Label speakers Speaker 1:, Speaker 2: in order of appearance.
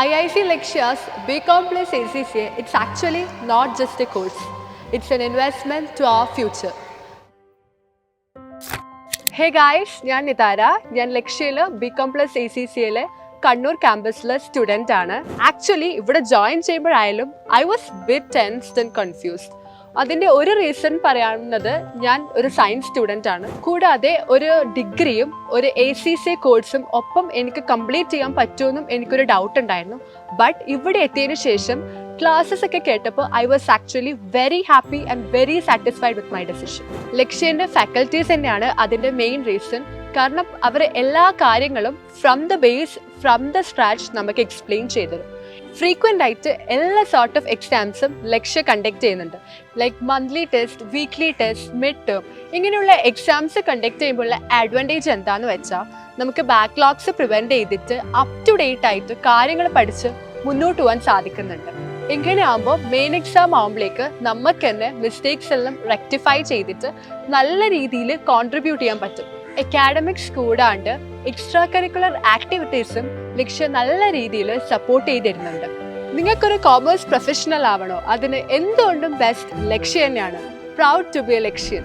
Speaker 1: IIC Laksha's BCom plus ACCA, it's actually not just a course. It's an investment to our future. Hey guys, ഞാൻ നിതാര. ഞാൻ ലക്ഷ്യയിൽ BCom plus ACCA Kannur ക്യാമ്പസിലെ student ആണ്. Actually ഇവിടെ join ചെയ്യുമ്പോഴായാലും I was bit tensed and confused. അതിൻ്റെ ഒരു reason പറയാവുന്നത് ഞാൻ ഒരു സയൻസ് സ്റ്റുഡൻ്റ് ആണ്. കൂടാതെ ഒരു ഡിഗ്രിയും ഒരു ACCA കോഴ്സും ഒപ്പം എനിക്ക് കംപ്ലീറ്റ് ചെയ്യാൻ പറ്റുമെന്നും എനിക്കൊരു ഡൗട്ട് ഉണ്ടായിരുന്നു. ബട്ട് ഇവിടെ എത്തിയതിനു ശേഷം ക്ലാസ്സസ് ഒക്കെ കേട്ടപ്പോൾ I was actually very happy and very satisfied with my decision. ലക്ഷ്യൻ്റെ ഫാക്കൽറ്റീസ് തന്നെയാണ് അതിൻ്റെ മെയിൻ റീസൺ. കാരണം അവർ എല്ലാ കാര്യങ്ങളും from the base from the scratch നമുക്ക് എക്സ്പ്ലെയിൻ ചെയ്തരും. ഫ്രീക്വൻ്റ് ആയിട്ട് എല്ലാ സോർട്ട് ഓഫ് എക്സാംസും ലക്ഷ്യ കണ്ടക്ട് ചെയ്യുന്നുണ്ട്. Like monthly test, weekly test, mid term ഇങ്ങനെയുള്ള എക്സാംസ് കണ്ടക്ട് ചെയ്യുമ്പോഴുള്ള അഡ്വാൻറ്റേജ് എന്താണെന്ന് വെച്ചാൽ നമുക്ക് ബാക്ക്ലോഗ്സ് പ്രിവെൻറ്റ് ചെയ്തിട്ട് അപ് ടു ഡേറ്റ് ആയിട്ട് കാര്യങ്ങൾ പഠിച്ച് മുന്നോട്ട് പോകാൻ സാധിക്കുന്നുണ്ട്. ഇങ്ങനെയാകുമ്പോൾ മെയിൻ എക്സാം ആകുമ്പോഴേക്ക് നമുക്ക് തന്നെ മിസ്റ്റേക്സ് എല്ലാം റെക്ടിഫൈ ചെയ്തിട്ട് നല്ല രീതിയിൽ കോൺട്രിബ്യൂട്ട് ചെയ്യാൻ പറ്റും. അക്കാഡമിക്സ് കൂടാണ്ട് എക്സ്ട്രാ കരിക്കുലർ ആക്ടിവിറ്റീസും ലക്ഷ്യം നല്ല രീതിയിൽ സപ്പോർട്ട് ചെയ്തിരുന്നുണ്ട്. നിങ്ങൾക്കൊരു കോമേഴ്സ് പ്രൊഫഷണൽ ആവണോ? അതിന് എന്തുകൊണ്ടും ബെസ്റ്റ് ലക്ഷ്യം തന്നെയാണ്. Proud to be a ലക്ഷ്യൻ.